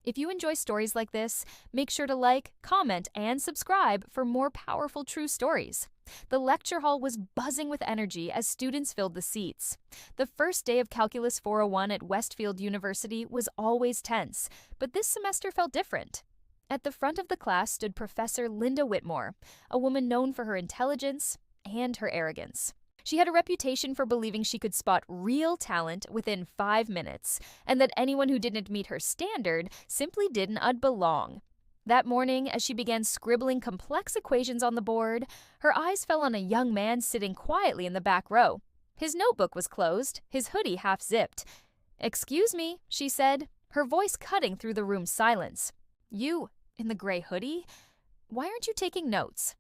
If you enjoy stories like this, make sure to like, comment, and subscribe for more powerful true stories. The lecture hall was buzzing with energy as students filled the seats. The first day of Calculus 401 at Westfield University was always tense, but this semester felt different. At the front of the class stood Professor Linda Whitmore, a woman known for her intelligence and her arrogance. She had a reputation for believing she could spot real talent within 5 minutes, and that anyone who didn't meet her standard simply didn't belong. That morning, as she began scribbling complex equations on the board, her eyes fell on a young man sitting quietly in the back row. His notebook was closed, his hoodie half-zipped. "Excuse me," she said, her voice cutting through the room's silence. "You, in the gray hoodie? Why aren't you taking notes?"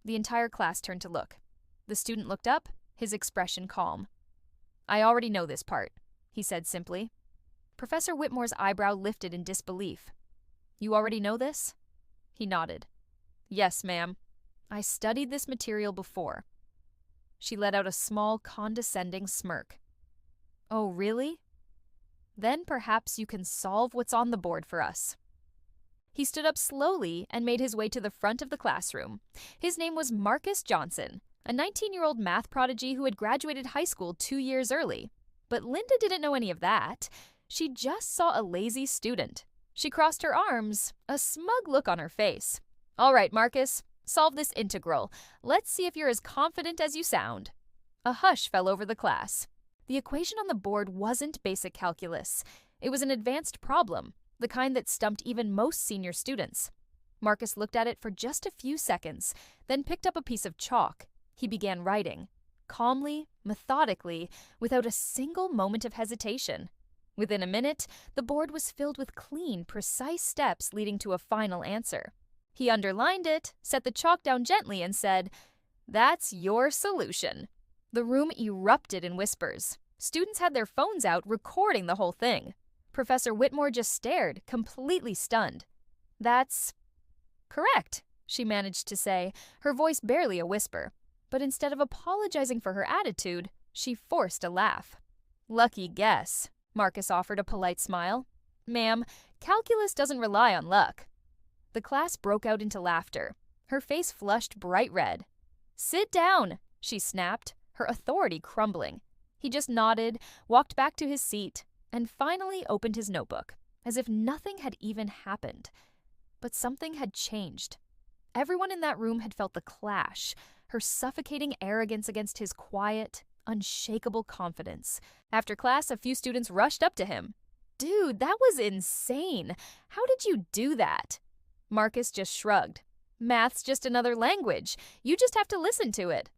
The entire class turned to look. The student looked up, his expression calm. "I already know this part," he said simply. Professor Whitmore's eyebrow lifted in disbelief. "You already know this?" He nodded. "Yes, ma'am. I studied this material before." She let out a small, condescending smirk. "Oh, really? Then perhaps you can solve what's on the board for us." He stood up slowly and made his way to the front of the classroom. His name was Marcus Johnson, a 19-year-old math prodigy who had graduated high school 2 years early. But Linda didn't know any of that. She just saw a lazy student. She crossed her arms, a smug look on her face. "All right, Marcus, solve this integral. Let's see if you're as confident as you sound." A hush fell over the class. The equation on the board wasn't basic calculus. It was an advanced problem, the kind that stumped even most senior students. Marcus looked at it for just a few seconds, then picked up a piece of chalk. He began writing, calmly, methodically, without a single moment of hesitation. Within a minute, the board was filled with clean, precise steps leading to a final answer. He underlined it, set the chalk down gently, and said, "That's your solution." The room erupted in whispers. Students had their phones out, recording the whole thing. Professor Whitmore just stared, completely stunned. "That's correct," she managed to say, her voice barely a whisper. But instead of apologizing for her attitude, she forced a laugh. "Lucky guess," Marcus offered a polite smile. "Ma'am, calculus doesn't rely on luck." The class broke out into laughter. Her face flushed bright red. "Sit down," she snapped, her authority crumbling. He just nodded, walked back to his seat, and finally opened his notebook, as if nothing had even happened. But something had changed. Everyone in that room had felt the clash, her suffocating arrogance against his quiet, unshakable confidence. After class, a few students rushed up to him. "Dude, that was insane. How did you do that?" Marcus just shrugged. "Math's just another language. You just have to listen to it."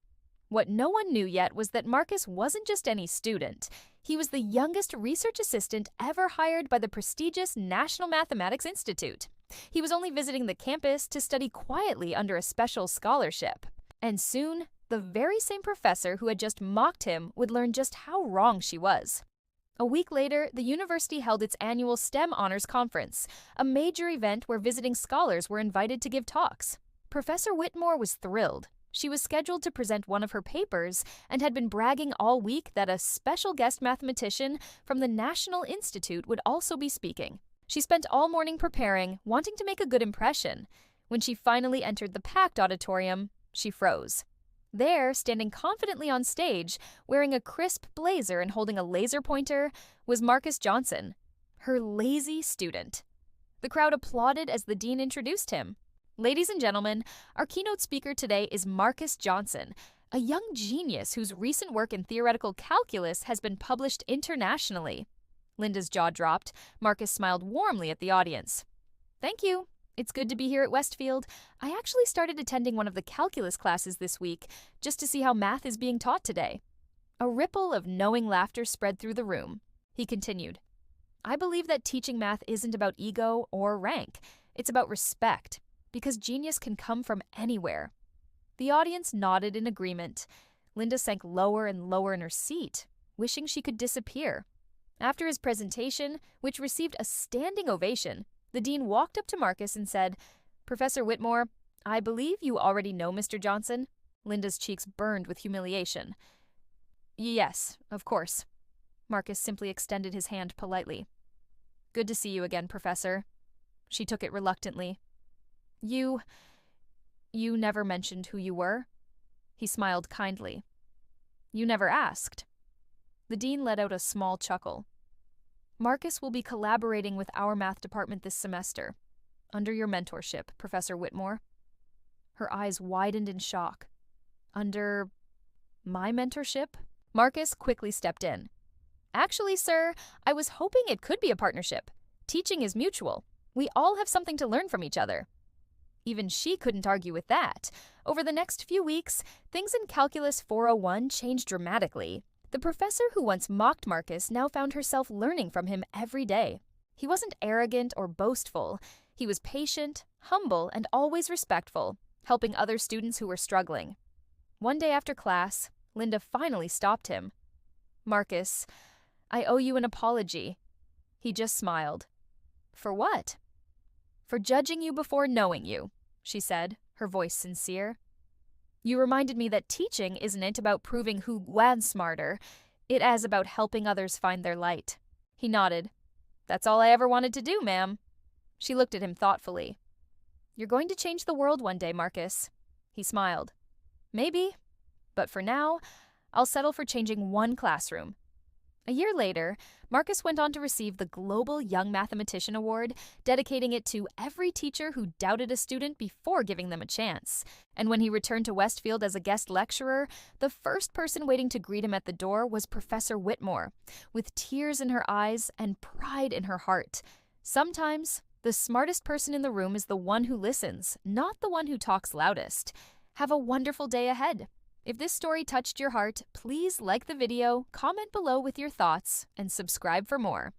What no one knew yet was that Marcus wasn't just any student. He was the youngest research assistant ever hired by the prestigious National Mathematics Institute. He was only visiting the campus to study quietly under a special scholarship. And soon, the very same professor who had just mocked him would learn just how wrong she was. A week later, the university held its annual STEM Honors Conference, a major event where visiting scholars were invited to give talks. Professor Whitmore was thrilled. She was scheduled to present one of her papers and had been bragging all week that a special guest mathematician from the National Institute would also be speaking. She spent all morning preparing, wanting to make a good impression. When she finally entered the packed auditorium, she froze. There, standing confidently on stage, wearing a crisp blazer and holding a laser pointer, was Marcus Johnson, her lazy student. The crowd applauded as the dean introduced him. "Ladies and gentlemen, our keynote speaker today is Marcus Johnson, a young genius whose recent work in theoretical calculus has been published internationally." Linda's jaw dropped. Marcus smiled warmly at the audience. "Thank you. It's good to be here at Westfield. I actually started attending one of the calculus classes this week, just to see how math is being taught today." A ripple of knowing laughter spread through the room. He continued, "I believe that teaching math isn't about ego or rank. It's about respect, because genius can come from anywhere." The audience nodded in agreement. Linda sank lower and lower in her seat, wishing she could disappear. After his presentation, which received a standing ovation, the dean walked up to Marcus and said, "Professor Whitmore, I believe you already know Mr. Johnson." Linda's cheeks burned with humiliation. "Yes, of course." Marcus simply extended his hand politely. Good to see you again, Professor. She took it reluctantly. You never mentioned who you were? He smiled kindly. You never asked. The dean let out a small chuckle. Marcus will be collaborating with our math department this semester, under your mentorship, Professor Whitmore. Her eyes widened in shock. Under my mentorship? Marcus quickly stepped in. Actually, sir, I was hoping it could be a partnership. Teaching is mutual. We all have something to learn from each other. Even she couldn't argue with that. Over the next few weeks, things in Calculus 401 changed dramatically. The professor who once mocked Marcus now found herself learning from him every day. He wasn't arrogant or boastful. He was patient, humble, and always respectful, helping other students who were struggling. One day after class, Linda finally stopped him. Marcus, I owe you an apology. He just smiled. For what? For judging you before knowing you, she said, her voice sincere. You reminded me that teaching isn't about proving who was smarter. It is about helping others find their light. He nodded. That's all I ever wanted to do, ma'am. She looked at him thoughtfully. You're going to change the world one day, Marcus. He smiled. Maybe, but for now, I'll settle for changing one classroom. A year later, Marcus went on to receive the Global Young Mathematician Award, dedicating it to every teacher who doubted a student before giving them a chance. And when he returned to Westfield as a guest lecturer, the first person waiting to greet him at the door was Professor Whitmore, with tears in her eyes and pride in her heart. Sometimes, the smartest person in the room is the one who listens, not the one who talks loudest. Have a wonderful day ahead. If this story touched your heart, please like the video, comment below with your thoughts, and subscribe for more.